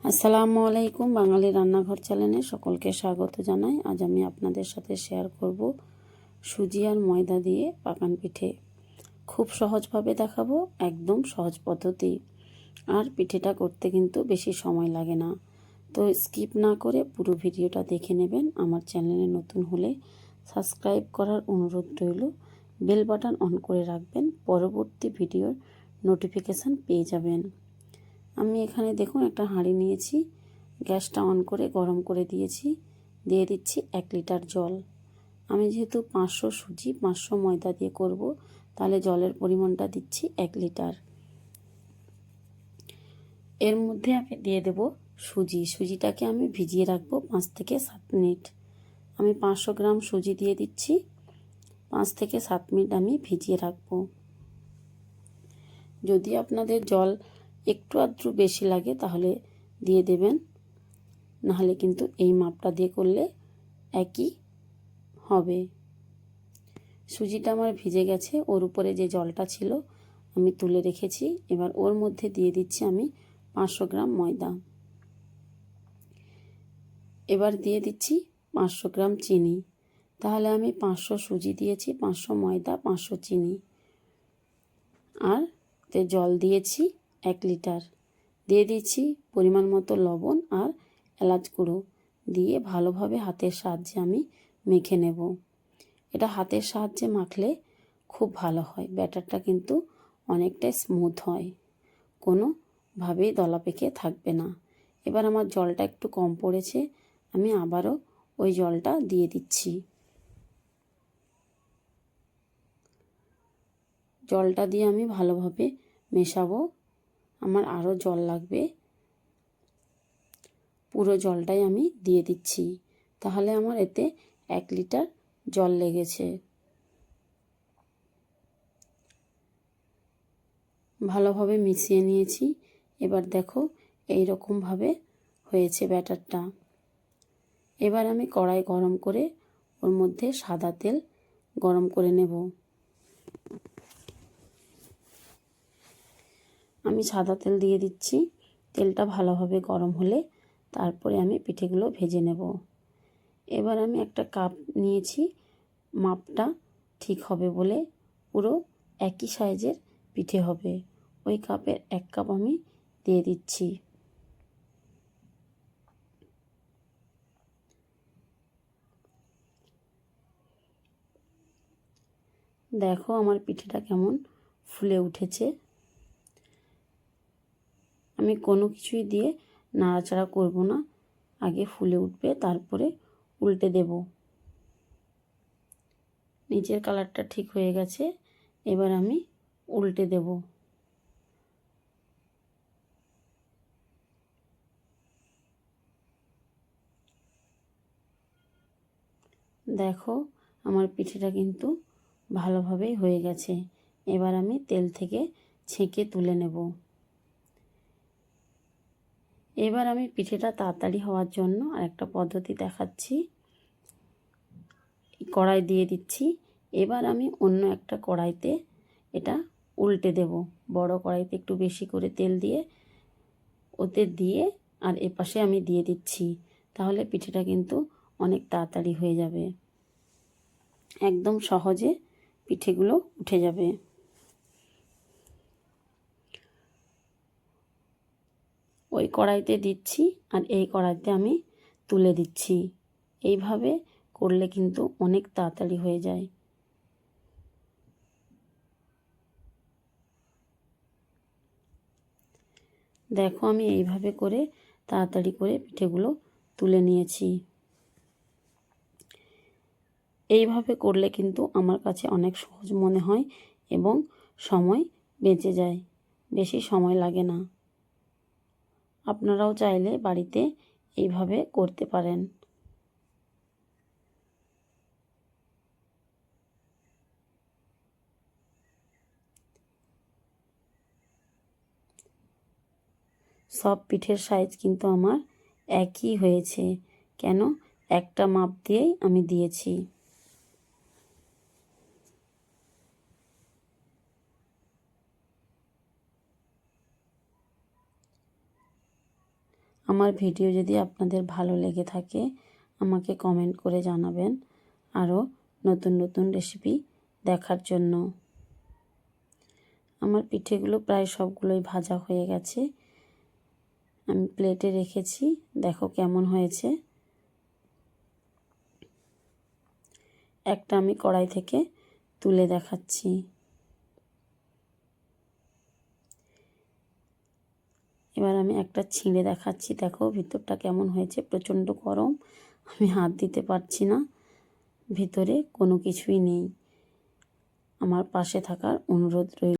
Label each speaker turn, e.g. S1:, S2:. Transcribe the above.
S1: আসসালামু আলাইকুম। বাঙালি রান্নাঘর চ্যানেলে সকলকে স্বাগত জানাই। আজ আমি আপনাদের সাথে শেয়ার করব সুজি আর ময়দা দিয়ে পাকান পিঠে। খুব সহজভাবে দেখাবো, একদম সহজ পদ্ধতি। আর পিঠেটা করতে কিন্তু বেশি সময় লাগে না। তো স্কিপ না করে পুরো ভিডিওটা দেখে নেবেন। আমার চ্যানেলে নতুন হলে সাবস্ক্রাইব করার অনুরোধ রইল। বেল বাটন অন করে রাখবেন, পরবর্তী ভিডিওর নোটিফিকেশান পেয়ে যাবেন। আমি এখানে দেখুন একটা হাঁড়ি নিয়েছি, গ্যাসটা অন করে গরম করে দিয়েছি, দিয়ে দিচ্ছি 1 লিটার জল। আমি যেহেতু 500 সুজি 500 ময়দা দিয়ে করব, তাহলে জলের পরিমাণটা দিচ্ছি 1 লিটার। এর মধ্যে আমি দিয়ে দেব সুজিটাকে আমি ভিজিয়ে রাখবো 5 থেকে 7 মিনিট। আমি 500 গ্রাম সুজি দিয়ে দিচ্ছি, 5 থেকে 7 মিনিট আমি ভিজিয়ে রাখবো। যদি আপনাদের জল একটু আধটু বেশি লাগে তাহলে দিয়ে দেবেন, নাহলে কিন্তু এই মাপটা দিয়ে করলে একই হবে। সুজিটা আমার ভিজে গেছে, ওর উপরে যে জলটা ছিল আমি তুলে রেখেছি। এবার ওর মধ্যে দিয়ে দিচ্ছি আমি 500 গ্রাম ময়দা। এবার দিয়ে দিচ্ছি 500 গ্রাম চিনি। তাহলে আমি 500 সুজি দিয়েছি, 500 ময়দা, 500 চিনি, আর জল দিয়েছি 1 লিটার। দিয়ে দিচ্ছি পরিমাণ মতো লবণ আর এলাচ গুঁড়ো দিয়ে ভালোভাবে হাতের সাহায্যে আমি মেখে নেব। এটা হাতের সাহায্যে মাখলে খুব ভালো হয়, ব্যাটারটা কিন্তু অনেকটাই স্মুথ হয়, কোনোভাবেই দলা পেকে থাকবে না। এবার আমার জলটা একটু কম পড়েছে, আমি আবারও ওই জলটা দিয়ে দিচ্ছি। জলটা দিয়ে আমি ভালোভাবে মেশাবো, আমার আরও জল লাগবে। পুরো জলটাই আমি দিয়ে দিচ্ছি, তাহলে আমার এতে 1 লিটার জল লেগেছে। ভালোভাবে মিশিয়ে নিয়েছি। এবার দেখো এই রকমভাবে হয়েছে ব্যাটারটা। এবার আমি কড়াই গরম করে ওর মধ্যে সাদা তেল গরম করে নেব। আমি সাদা তেল দিয়ে দিচ্ছি। তেলটা ভালোভাবে গরম হলে তারপরে আমি পিঠেগুলো ভেজে নেব। এবার আমি একটা কাপ নিয়েছি, মাপটা ঠিক হবে বলে, পুরো একই সাইজের পিঠে হবে। ওই কাপের 1 কাপ আমি দিয়ে দিচ্ছি। দেখো আমার পিঠেটা কেমন ফুলে উঠেছে। আমি কোনো কিছুই দিয়ে নাড়াচাড়া করব না, আগে ফুলে উঠবে তারপরে উল্টে দেব। নিচের কালারটা ঠিক হয়ে গেছে, এবার আমি উল্টে দেব। দেখো আমার পিঠেটা কিন্তু ভালোভাবেই হয়ে গেছে। এবার আমি তেল থেকে ছেঁকে তুলে নেব। এবার আমি পিঠেটা তাড়াতাড়ি হওয়ার জন্য আরেকটা পদ্ধতি দেখাচ্ছি। কড়াই দিয়ে দিচ্ছি। এবার আমি অন্য একটা কড়াইতে এটা উল্টে দেব। বড় কড়াইতে একটু বেশি করে তেল দিয়ে ওতে দিয়ে আর এপাশে আমি দিয়ে দিচ্ছি, তাহলে পিঠেটা কিন্তু অনেক তাড়াতাড়ি হয়ে যাবে, একদম সহজে পিঠেগুলো উঠে যাবে। ওই কড়াইতে দিচ্ছি আর এই কড়াইতে আমি তুলে দিচ্ছি। এইভাবে করলে কিন্তু অনেক তাড়াতাড়ি হয়ে যায়। দেখো আমি এইভাবে করে তাড়াতাড়ি করে পিঠেগুলো তুলে নিয়েছি। এইভাবে করলে কিন্তু আমার কাছে অনেক সহজ মনে হয় এবং সময় বেঁচে যায়, বেশি সময় লাগে না। আপনারাও চাইলে বাড়িতে এইভাবে করতে পারেন। সব পিঠের সাইজ কিন্তু আমার একই হয়েছে, কেন একটা মাপ দিয়েই আমি দিয়েছি। আমার ভিডিও যদি আপনাদের ভালো লেগে থাকে আমাকে কমেন্ট করে জানাবেন আরও নতুন নতুন রেসিপি দেখার জন্য। আমার পিঠেগুলো প্রায় সবগুলোই ভাজা হয়ে গেছে, আমি প্লেটে রেখেছি। দেখো কেমন হয়েছে। একটা আমি কড়াই থেকে তুলে দেখাচ্ছি। এবার আমি একটা ছিঁড়ে দেখাচ্ছি। দেখো ভিতরটা কেমন হয়েছে, প্রচণ্ড গরম, আমি হাত দিতে পারছি না, ভিতরে কোনো কিছুই নেই। আমার পাশে থাকার অনুরোধ রইল।